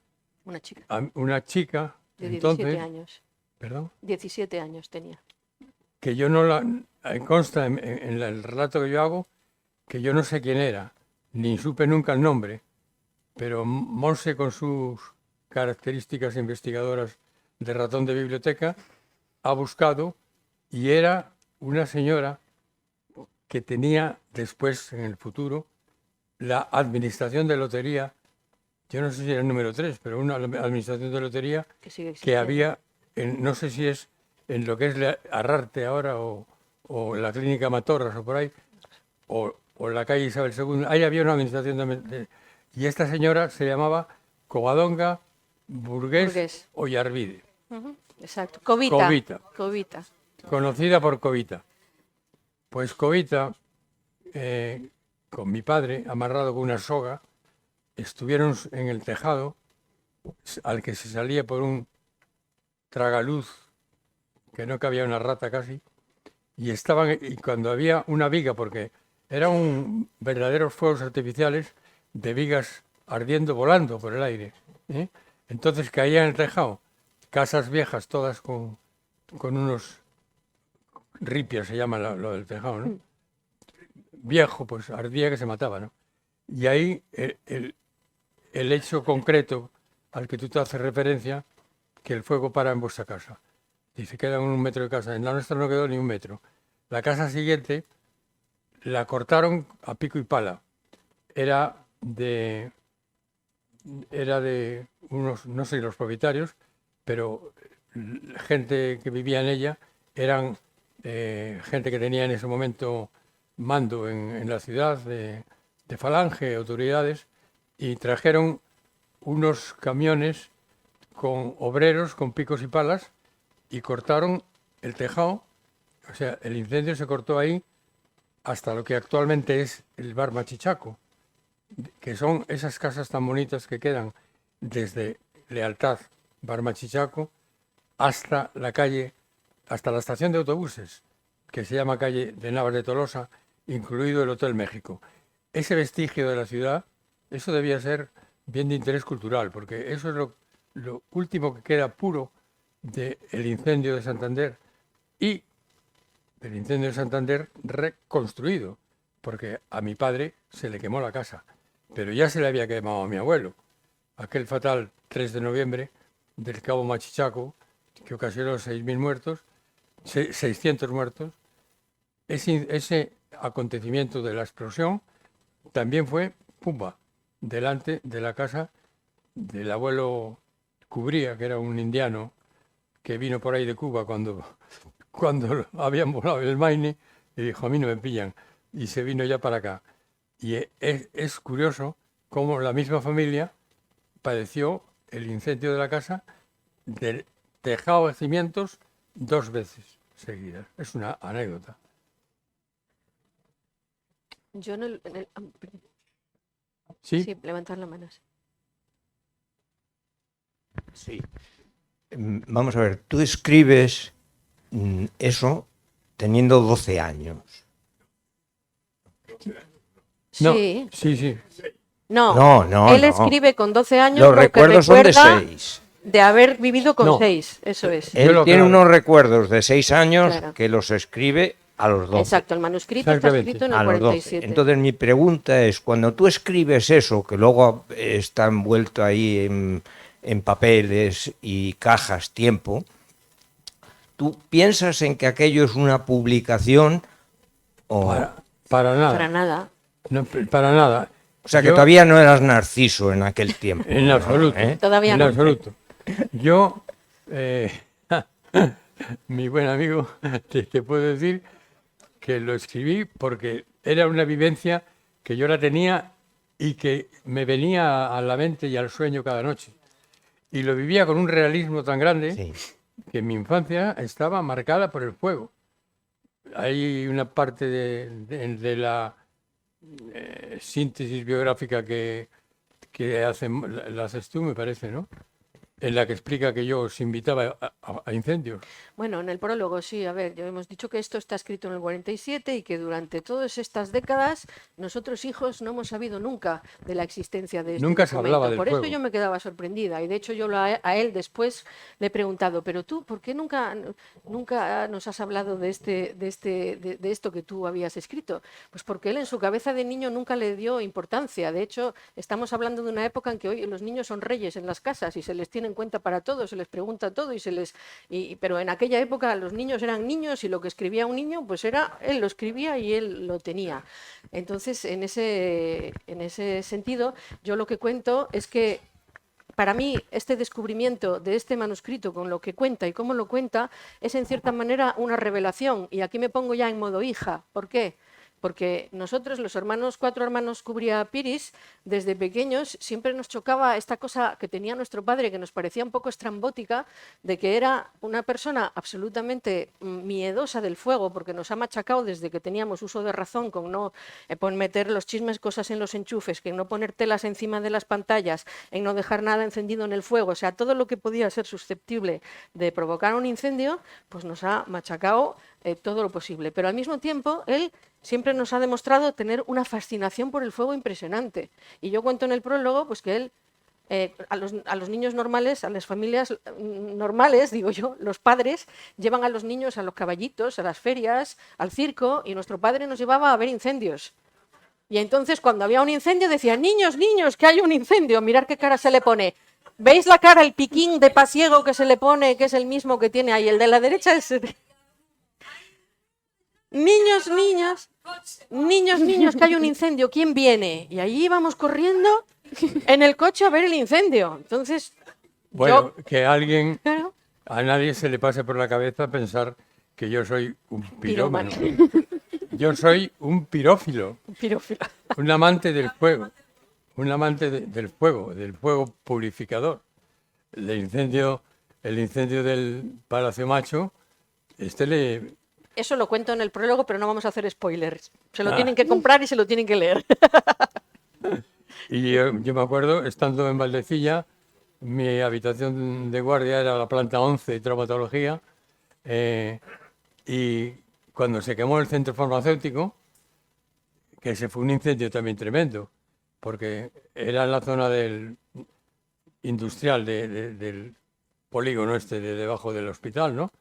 Una chica de 17 años. ¿Perdón? 17 años tenía. Que yo no la... Consta en el relato que yo hago que yo no sé quién era, ni supe nunca el nombre, pero Monse, con sus características investigadoras de ratón de biblioteca, ha buscado, y era una señora que tenía después, en el futuro, la administración de lotería. Yo no sé si era el número 3, pero una administración de lotería que había, no sé si es en lo que es Arrarte ahora o la clínica Matorras o por ahí, o la calle Isabel II. Ahí había una administración y esta señora se llamaba Covadonga Burgués Ollarvide. Exacto. Covita. Conocida por Covita. Pues Covita, con mi padre, amarrado con una soga, estuvieron en el tejado, al que se salía por un tragaluz, que no cabía una rata casi, y cuando había una viga, porque eran verdaderos fuegos artificiales de vigas ardiendo, volando por el aire, ¿eh? Entonces caían en el tejado casas viejas, todas con unos ripias, se llama lo del tejado, ¿no? Viejo, pues ardía que se mataba, ¿no? Y ahí el hecho concreto al que tú te haces referencia, que el fuego para en vuestra casa. Dice, quedan 1 metro de casa. En la nuestra no quedó ni 1 metro. La casa siguiente la cortaron a pico y pala. Era de unos, no sé los propietarios, pero gente que vivía en ella eran gente que tenía en ese momento mando en la ciudad, de Falange, autoridades, y trajeron unos camiones con obreros, con picos y palas, y cortaron el tejado. O sea, el incendio se cortó ahí hasta lo que actualmente es el bar Machichaco, que son esas casas tan bonitas que quedan desde Lealtad, bar Machichaco, hasta la calle, hasta la estación de autobuses, que se llama calle de Navas de Tolosa, incluido el Hotel México. Ese vestigio de la ciudad, eso debía ser bien de interés cultural, porque eso es lo último que queda puro del incendio de Santander y del incendio de Santander reconstruido, porque a mi padre se le quemó la casa, pero ya se le había quemado a mi abuelo. Aquel fatal 3 de noviembre del Cabo Machichaco, que ocasionó 6.000 muertos, 600 muertos, ese acontecimiento de la explosión también fue, pumba, delante de la casa del abuelo Cubría, que era un indiano que vino por ahí de Cuba cuando habían volado el Maine, y dijo, a mí no me pillan, y se vino ya para acá. Y es curioso cómo la misma familia padeció el incendio de la casa del tejado de cimientos 2 veces seguidas. Es una anécdota. Yo ¿Sí? sí, levantar la mano. Sí. Sí. Vamos a ver, tú escribes eso teniendo 12 años. No, Sí. sí. No, No, él no. escribe con 12 años Los lo que recuerdos son de recuerda 6. de haber vivido con No. 6, eso es. Yo Él lo tiene aclaro. unos recuerdos de 6 años Claro. que los escribe a los 12. Exacto, el manuscrito está Exactamente. escrito en A el los 12. 47. Entonces mi pregunta es, cuando tú escribes eso, que luego está envuelto ahí en papeles y cajas tiempo, ¿tú piensas en que aquello es una publicación o...? Para nada. Para nada. No, para nada. O sea, que Yo- todavía no eras Narciso en aquel tiempo. En absoluto. ¿Eh? Todavía En no. absoluto. Yo, mi buen amigo, te puedo decir que lo escribí porque era una vivencia que yo la tenía y que me venía a la mente y al sueño cada noche. Y lo vivía con un realismo tan grande Sí. que mi infancia estaba marcada por el fuego. Hay una parte de la síntesis biográfica que la haces tú, me parece, ¿no? En la que explica que yo os invitaba a incendios. Bueno, en el prólogo sí, a ver, ya hemos dicho que esto está escrito en el 47 y que durante todas estas décadas nosotros hijos no hemos sabido nunca de la existencia de este Nunca se documento. hablaba del Por eso fuego. yo me quedaba sorprendida y de hecho yo a él después le he preguntado, pero tú, ¿por qué nunca nos has hablado de esto que tú habías escrito? Pues porque él en su cabeza de niño nunca le dio importancia. De hecho, estamos hablando de una época en que hoy los niños son reyes en las casas y se les tiene en cuenta para todo, se les pregunta todo pero en aquella época los niños eran niños y lo que escribía un niño, pues él lo escribía y él lo tenía. Entonces, en ese sentido, yo lo que cuento es que para mí, este descubrimiento de este manuscrito con lo que cuenta y cómo lo cuenta es en cierta manera una revelación. Y aquí me pongo ya en modo hija. ¿Por qué? Porque nosotros, los 4 hermanos Cubría Piris, desde pequeños siempre nos chocaba esta cosa que tenía nuestro padre, que nos parecía un poco estrambótica, de que era una persona absolutamente miedosa del fuego, porque nos ha machacado desde que teníamos uso de razón con no meter los chismes, cosas en los enchufes, que no poner telas encima de las pantallas, en no dejar nada encendido en el fuego, o sea, todo lo que podía ser susceptible de provocar un incendio, pues nos ha machacado todo lo posible. Pero al mismo tiempo, él siempre nos ha demostrado tener una fascinación por el fuego impresionante. Y yo cuento en el prólogo pues que él, a los niños normales, a las familias normales, digo yo, los padres llevan a los niños a los caballitos, a las ferias, al circo, y nuestro padre nos llevaba a ver incendios. Y entonces cuando había un incendio decía, niños, niños, que hay un incendio, mirad qué cara se le pone. ¿Veis la cara, el piquín de pasiego que se le pone, que es el mismo que tiene ahí? El de la derecha es... Niños, niños, niños, niños, que hay un incendio, ¿quién viene? Y allí íbamos corriendo en el coche a ver el incendio. Entonces, Bueno, yo... que alguien, Claro, a nadie se le pase por la cabeza pensar que yo soy un pirómano. pirómano. Yo soy un pirófilo, Pirófilo. un amante del fuego, un amante del fuego purificador. El incendio del Palacio Macho, Eso lo cuento en el prólogo, pero no vamos a hacer spoilers. Se lo Ah. tienen que comprar y se lo tienen que leer. Y yo me acuerdo, estando en Valdecilla, mi habitación de guardia era la planta 11 de traumatología, y cuando se quemó el centro farmacéutico, que se fue un incendio también tremendo, porque era en la zona industrial del polígono este de debajo del hospital, ¿no?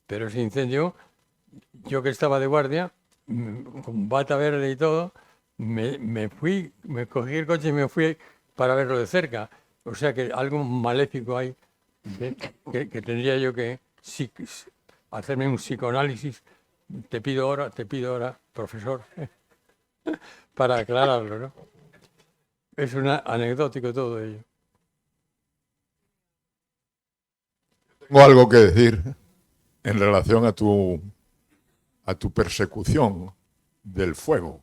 Pero ese incendio, yo que estaba de guardia, con bata verde y todo, me cogí el coche y me fui para verlo de cerca. O sea que algo maléfico hay, que tendría yo que hacerme un psicoanálisis. Te pido ahora, profesor, para aclararlo, ¿no? Es anecdótico todo ello. Tengo algo que decir en relación a tu persecución del fuego.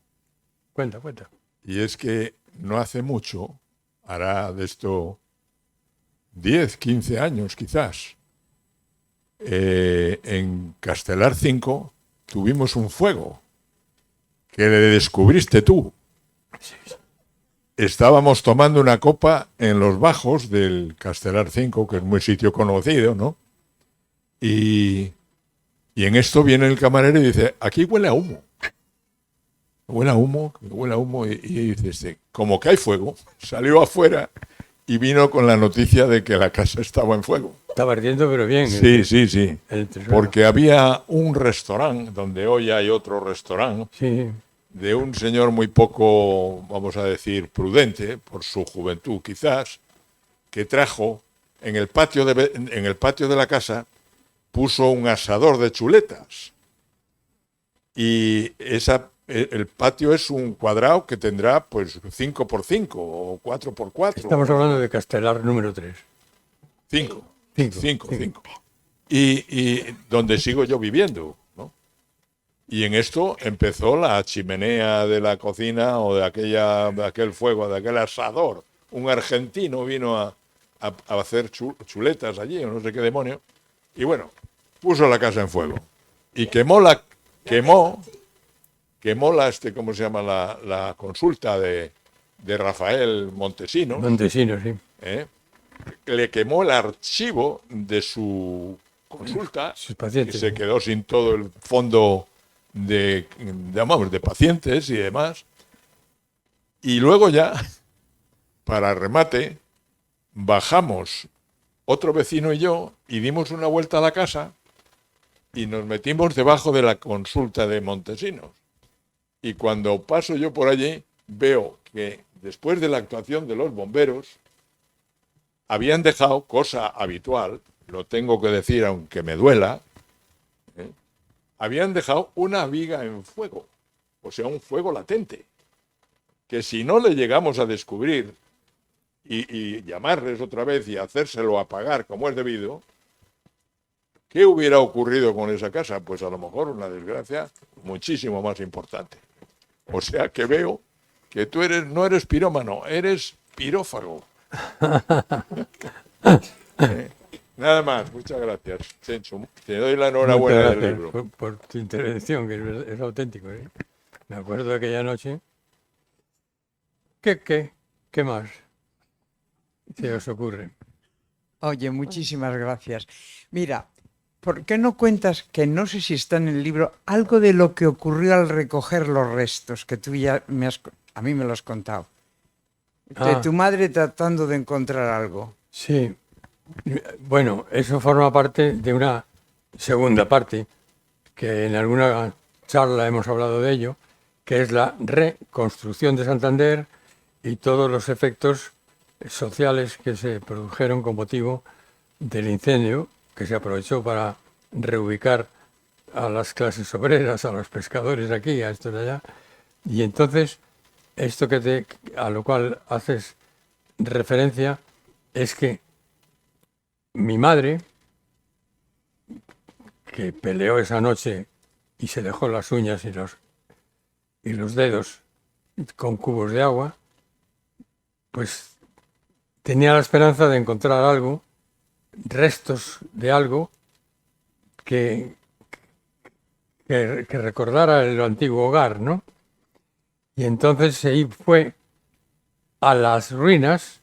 Cuenta. Y es que no hace mucho, hará de esto 10, 15 años quizás, en Castelar 5 tuvimos un fuego que le descubriste tú. Estábamos tomando una copa en los bajos del Castelar 5, que es muy sitio conocido, ¿no? Y en esto viene el camarero y dice, aquí huele a humo. Huele a humo. Y dice, como que hay fuego. Salió afuera y vino con la noticia de que la casa estaba en fuego. Estaba ardiendo, pero bien. Sí. El tesuelo. Porque había un restaurante, donde hoy hay otro restaurante, Sí, de un señor muy poco, vamos a decir, prudente, por su juventud quizás, que trajo en el patio de la casa, puso un asador de chuletas. Y el patio es un cuadrado que tendrá pues 5x5 o 4x4. estamos hablando de Castelar número 3. 5. Cinco. Y donde sigo yo viviendo, ¿no? Y en esto empezó la chimenea de la cocina o de aquel fuego, de aquel asador. Un argentino vino a hacer chuletas allí, o no sé qué demonio. Y bueno, puso la casa en fuego. Y quemó ¿cómo se llama? La consulta de Rafael Montesinos. Montesinos, sí. Le quemó el archivo de su consulta, Sus pacientes. y se quedó sin todo el fondo de pacientes y demás. Y luego ya, para remate, bajamos otro vecino y yo y dimos una vuelta a la casa y nos metimos debajo de la consulta de Montesinos. Y cuando paso yo por allí, veo que después de la actuación de los bomberos, habían dejado, cosa habitual, lo tengo que decir aunque me duela, habían dejado una viga en fuego, o sea, un fuego latente, que si no le llegamos a descubrir y llamarles otra vez y hacérselo apagar como es debido, ¿qué hubiera ocurrido con esa casa? Pues a lo mejor una desgracia muchísimo más importante. O sea que veo que tú no eres pirómano, eres pirófago. Nada más, muchas gracias, Chencho. Te doy la enhorabuena Muchas del gracias libro. por tu intervención, que es auténtico, ¿eh? Me acuerdo de aquella noche. ¿Qué más se os ocurre? Oye, muchísimas gracias. Mira, ¿por qué no cuentas, que no sé si está en el libro, algo de lo que ocurrió al recoger los restos, que tú ya a mí me lo has contado? De Ah. tu madre tratando de encontrar algo. Sí, bueno, eso forma parte de una segunda parte, que en alguna charla hemos hablado de ello, que es la reconstrucción de Santander y todos los efectos sociales que se produjeron con motivo del incendio, que se aprovechó para reubicar a las clases obreras, a los pescadores aquí, a estos de allá. Y entonces, esto a lo cual haces referencia es que mi madre, que peleó esa noche y se dejó las uñas y los dedos con cubos de agua, pues tenía la esperanza de encontrar algo, restos de algo que recordara el antiguo hogar, ¿no? Y entonces se fue a las ruinas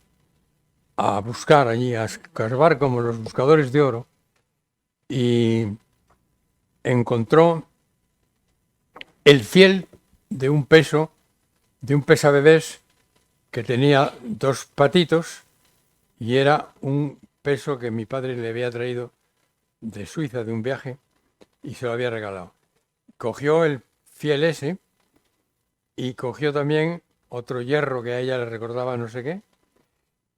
a buscar allí, a escarbar como los buscadores de oro, y encontró el fiel de un pesabebés que tenía 2 patitos, y era un peso que mi padre le había traído de Suiza de un viaje y se lo había regalado. Cogió el fiel ese y cogió también otro hierro que a ella le recordaba no sé qué,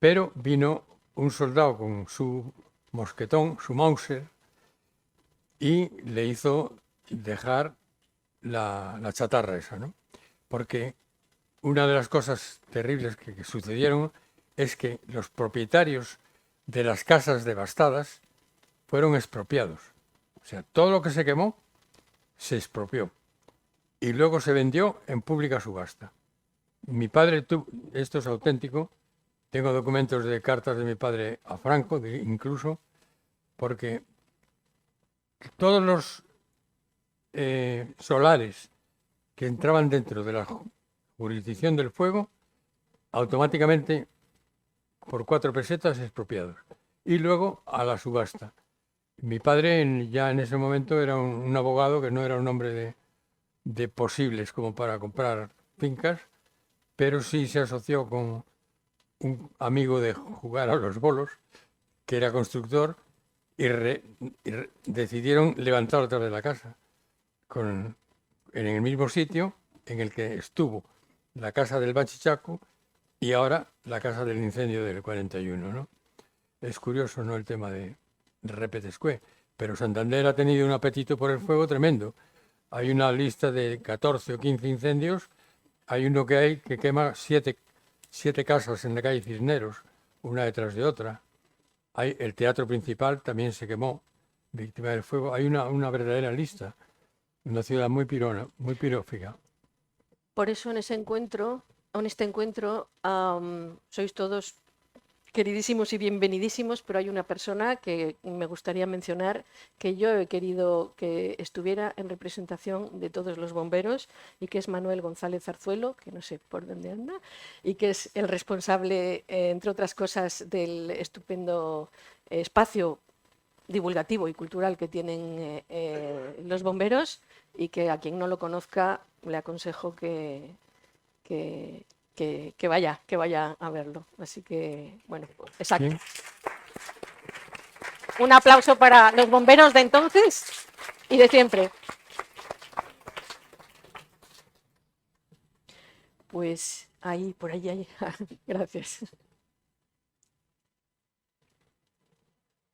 pero vino un soldado con su mosquetón, su Mauser, y le hizo dejar la chatarra esa, ¿no? Porque una de las cosas terribles que sucedieron es que los propietarios de las casas devastadas fueron expropiados. O sea, todo lo que se quemó se expropió y luego se vendió en pública subasta. Mi padre, esto es auténtico, tengo documentos de cartas de mi padre a Franco, incluso, porque todos los solares que entraban dentro de la jurisdicción del fuego, automáticamente por 4 pesetas expropiados. Y luego a la subasta. Mi padre ya en ese momento era un abogado que no era un hombre de posibles como para comprar fincas, pero sí se asoció con un amigo de jugar a los bolos, que era constructor, y decidieron levantar otra vez la casa en el mismo sitio en el que estuvo la casa del Bachichaco y ahora la casa del incendio del 41, ¿no? Es curioso, ¿no?, el tema de Repetescue, pero Santander ha tenido un apetito por el fuego tremendo. Hay una lista de 14 o 15 incendios, hay uno que quema 7 casas en la calle Cisneros, una detrás de otra. El teatro principal también se quemó, víctima del fuego. Hay una verdadera lista, una ciudad muy pirona, muy pirófica. Por eso en este encuentro, sois todos queridísimos y bienvenidísimos, pero hay una persona que me gustaría mencionar, que yo he querido que estuviera en representación de todos los bomberos, y que es Manuel González Zarzuelo, que no sé por dónde anda, y que es el responsable, entre otras cosas, del estupendo espacio divulgativo y cultural que tienen los bomberos, y que a quien no lo conozca le aconsejo que vaya a verlo. Así que, bueno, exacto. ¿Sí? Un aplauso para los bomberos de entonces y de siempre. Pues ahí, por ahí. Gracias.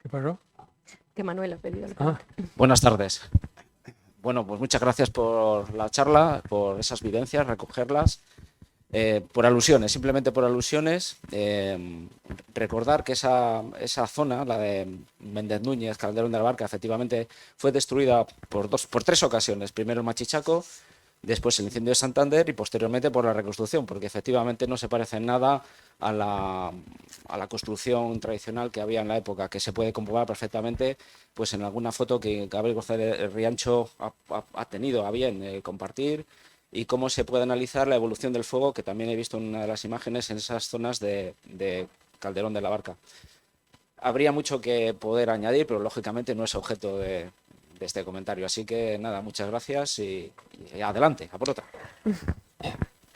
¿Qué pasó? Que Manuel ha pedido. Buenas tardes. Bueno, pues muchas gracias por la charla, por esas vivencias, recogerlas. Por alusiones, simplemente por alusiones, recordar que esa zona, la de Méndez Núñez, Calderón de la Barca, efectivamente fue destruida por 3 ocasiones. Primero el Machichaco, después el incendio de Santander y posteriormente por la reconstrucción, porque efectivamente no se parece en nada a la construcción tradicional que había en la época, que se puede comprobar perfectamente pues en alguna foto que Gabriel González Riancho ha tenido a bien compartir, y cómo se puede analizar la evolución del fuego, que también he visto en una de las imágenes en esas zonas de Calderón de la Barca. habría mucho que poder añadir, pero lógicamente no es objeto de este comentario. Así que nada, muchas gracias y adelante, a por otra.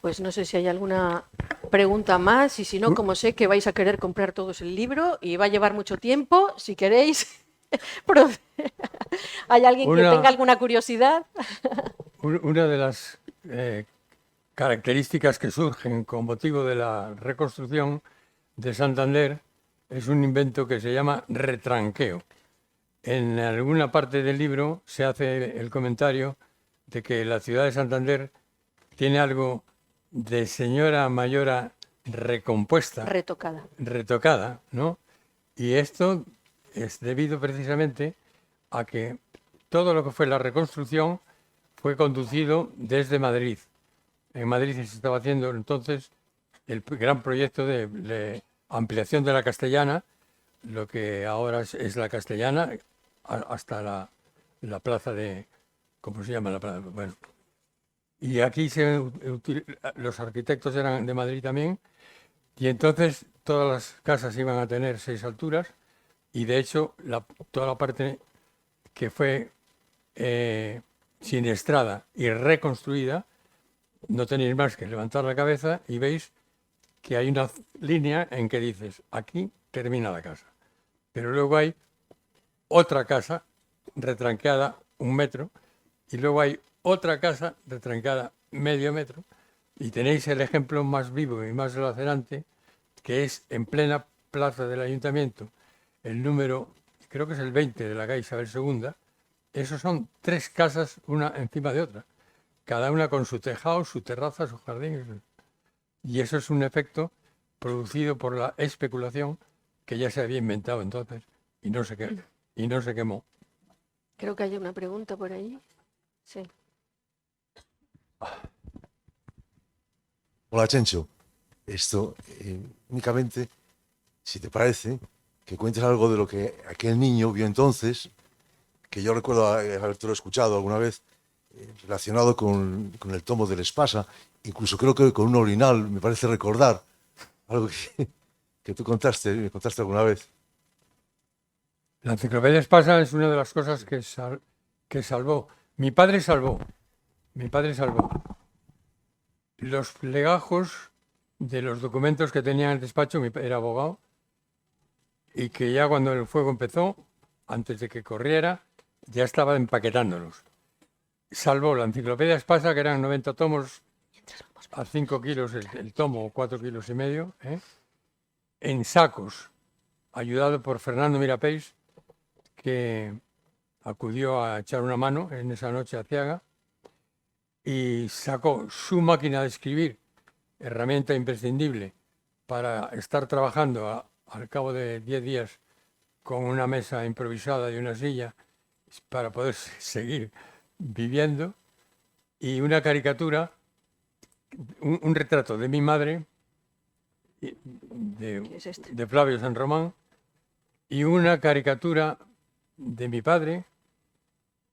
Pues no sé si hay alguna pregunta más y si no, como sé que vais a querer comprar todos el libro y va a llevar mucho tiempo, si queréis, ¿hay alguien que tenga alguna curiosidad? Una de las características que surgen con motivo de la reconstrucción de Santander es un invento que se llama retranqueo. En alguna parte del libro se hace el comentario de que la ciudad de Santander tiene algo de señora mayora recompuesta, retocada, ¿no? Y esto es debido precisamente a que todo lo que fue la reconstrucción fue conducido desde Madrid. En Madrid se estaba haciendo entonces el gran proyecto de ampliación de la Castellana, lo que ahora es la Castellana, hasta la plaza de... ¿Cómo se llama la plaza? Bueno. Y aquí los arquitectos eran de Madrid también, y entonces todas las casas iban a tener 6 alturas, y de hecho toda la parte que fue siniestrada y reconstruida, no tenéis más que levantar la cabeza y veis que hay una línea en que dices, aquí termina la casa. Pero luego hay otra casa retranqueada 1 metro, y luego hay otra casa retranqueada medio metro, y tenéis el ejemplo más vivo y más lacerante, que es en plena plaza del ayuntamiento, el número, creo que es el 20 de la calle Isabel II. Esos son 3 casas una encima de otra, cada una con su tejado, su terraza, su jardín. Y eso es un efecto producido por la especulación que ya se había inventado entonces y no se quemó. Creo que hay una pregunta por ahí. Sí. Hola, Chencho. Esto, únicamente, si te parece, que cuentes algo de lo que aquel niño vio entonces, que yo recuerdo habértelo escuchado alguna vez, relacionado con el tomo del Espasa, incluso creo que con un orinal, me parece recordar, algo que tú me contaste alguna vez. La enciclopedia Espasa es una de las cosas que salvó. Mi padre salvó. Los legajos de los documentos que tenía en el despacho, era abogado, y que ya cuando el fuego empezó, antes de que corriera, ya estaba empaquetándolos. Salvó la enciclopedia Espasa, que eran 90 tomos, a 5 kilos el tomo, 4 kilos y medio, en sacos, ayudado por Fernando Mirapeix, que acudió a echar una mano en esa noche a Ciaga, y sacó su máquina de escribir, herramienta imprescindible para estar trabajando al cabo de 10 días con una mesa improvisada y una silla para poder seguir viviendo, y una caricatura, un retrato de mi madre, de Flavio San Román, y una caricatura de mi padre,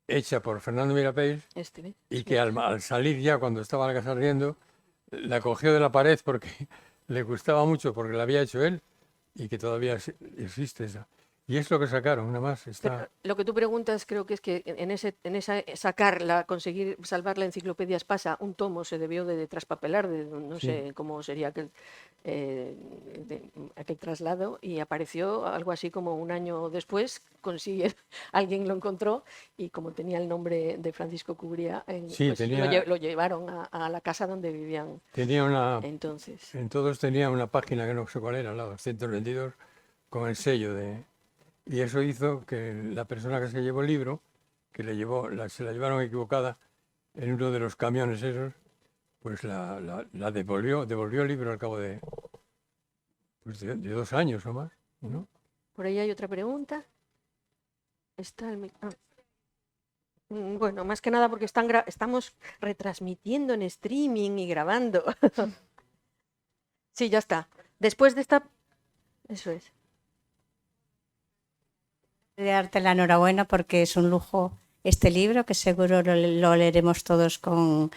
hecha por Fernando Mirapeix, y que al salir ya, cuando estaba la casa ardiendo, la cogió de la pared porque le gustaba mucho, porque la había hecho él, y que todavía existe esa. Y es lo que sacaron, nada más. Pero lo que tú preguntas creo que es que en esa conseguir salvar la enciclopedia Espasa, un tomo se debió de traspapelar, no sé cómo sería aquel traslado, y apareció algo así como 1 año después, alguien lo encontró, y como tenía el nombre de Francisco Cubría, lo llevaron a la casa donde vivían entonces. Entonces tenía una página que no sé cuál era, la 222, con el sello de... Y eso hizo que la persona que se llevó el libro, que se la llevaron equivocada en uno de los camiones esos, pues la devolvió el libro al cabo de 2 años o más, ¿no? Por ahí hay otra pregunta. Bueno, más que nada porque estamos retransmitiendo en streaming y grabando. Sí, ya está. Después de esta... Eso es. De darte la enhorabuena porque es un lujo este libro, que seguro lo leeremos todos con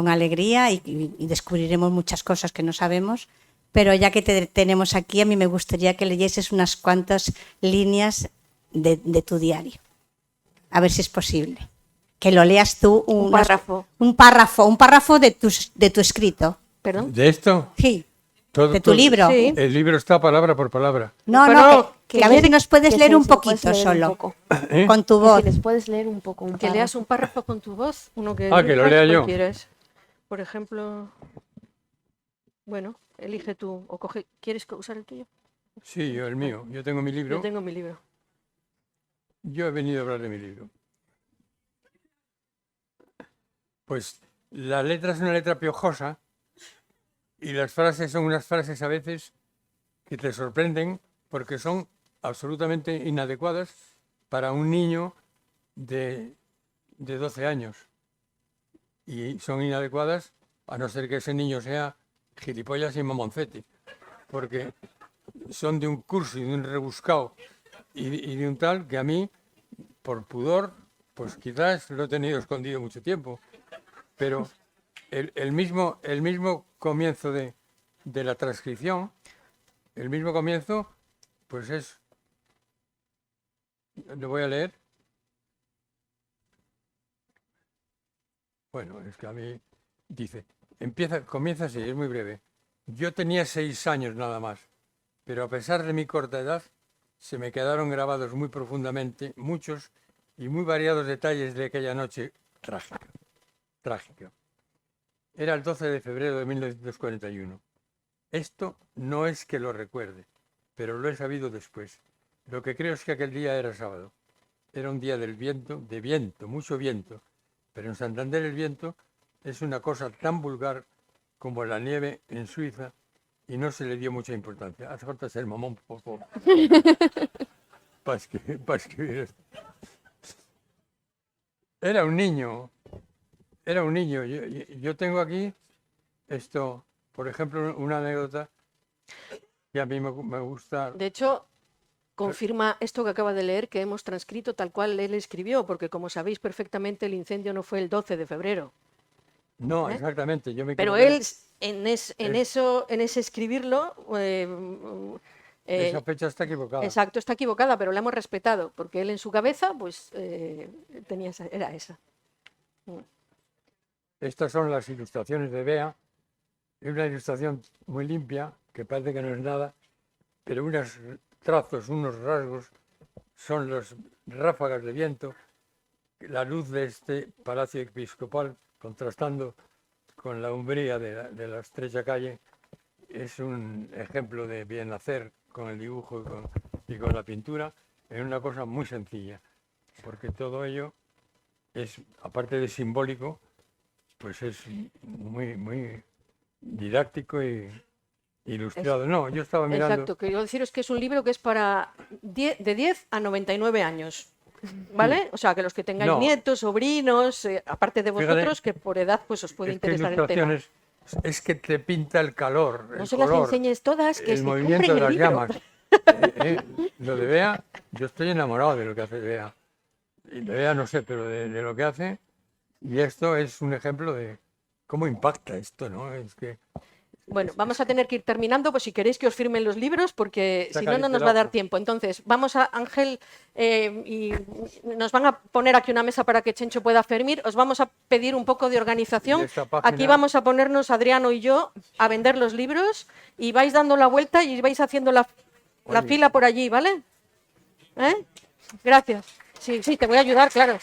alegría y descubriremos muchas cosas que no sabemos, pero ya que te tenemos aquí, a mí me gustaría que leyeses unas cuantas líneas de tu diario. A ver si es posible. Que lo leas tú. Un párrafo. Un párrafo de tu escrito. ¿Perdón? ¿De esto? Sí, Todo, de tu libro. Sí. El libro está palabra por palabra. No, Pero no, que a ver si nos puedes Que leer sí, un si puedes poquito leer un solo, poco. ¿Eh? con tu Que voz. si les puedes leer un poco. Un Que leas párrafo. un párrafo con tu voz, uno que Ah, que lo elijas, lea ¿cuál yo. quieres? Por ejemplo, bueno, elige tú o coge. ¿Quieres usar el tuyo? Sí, yo el mío. Yo tengo mi libro. Yo tengo mi libro. Yo he venido a hablar de mi libro. Pues la letra es una letra piojosa y las frases son unas frases a veces que te sorprenden porque son absolutamente inadecuadas para un niño de 12 años. Y son inadecuadas a no ser que ese niño sea gilipollas y mamoncete, porque son de un curso y de un rebuscado y de un tal que a mí, por pudor, pues quizás lo he tenido escondido mucho tiempo. Pero el mismo comienzo de la transcripción, el mismo comienzo, pues es, lo voy a leer. Bueno, es que a mí dice, comienza así, es muy breve. Yo tenía 6 años nada más, pero a pesar de mi corta edad, se me quedaron grabados muy profundamente muchos y muy variados detalles de aquella noche trágica. Era el 12 de febrero de 1941. Esto no es que lo recuerde, pero lo he sabido después. Lo que creo es que aquel día era sábado. Era un día de viento, mucho viento, pero en Santander el viento es una cosa tan vulgar como la nieve en Suiza y no se le dio mucha importancia. Hace falta ser mamón para escribir esto. Era un niño. Yo tengo aquí esto, por ejemplo, una anécdota que a mí me gusta. De hecho, confirma esto que acaba de leer que hemos transcrito tal cual él escribió, porque como sabéis perfectamente el incendio no fue el 12 de febrero. No, ¿Eh? exactamente. Yo me Pero equivoqué. él, en ese escribirlo, Esa fecha está equivocada. exacto, está equivocada, pero la hemos respetado, porque él en su cabeza, pues, era esa. Estas son las ilustraciones de Bea. Es una ilustración muy limpia, que parece que no es nada, pero unos trazos, unos rasgos, son las ráfagas de viento, la luz de este palacio episcopal contrastando con la umbría de la estrecha calle. Es un ejemplo de bien hacer con el dibujo y con la pintura, en una cosa muy sencilla, porque todo ello es, aparte de simbólico, pues es muy didáctico y ilustrado. No, yo estaba mirando. Exacto, quiero deciros que es un libro que es para de 10 a 99 años. ¿Vale? O sea, que los que tengáis No. nietos, sobrinos, aparte de Fíjate, vosotros, que por edad pues os puede Es que interesar el tema. ilustraciones es que te pinta el calor, No el se las color, enseñes todas, que el se movimiento compren de las el libro. llamas. Lo de Bea, yo estoy enamorado de lo que hace Bea. Y de Bea no sé, pero de lo que hace. Y esto es un ejemplo de cómo impacta esto, ¿no? Es que Bueno, vamos a tener que ir terminando, pues si queréis que os firmen los libros, porque si no, no nos va a dar tiempo. Entonces, vamos a Ángel y nos van a poner aquí una mesa para que Chencho pueda firmar. Os vamos a pedir un poco de organización. Y esta página- Aquí vamos a ponernos, Adriano y yo, a vender los libros y vais dando la vuelta y vais haciendo la fila por allí, ¿vale? ¿Eh? Gracias. Sí, te voy a ayudar, claro.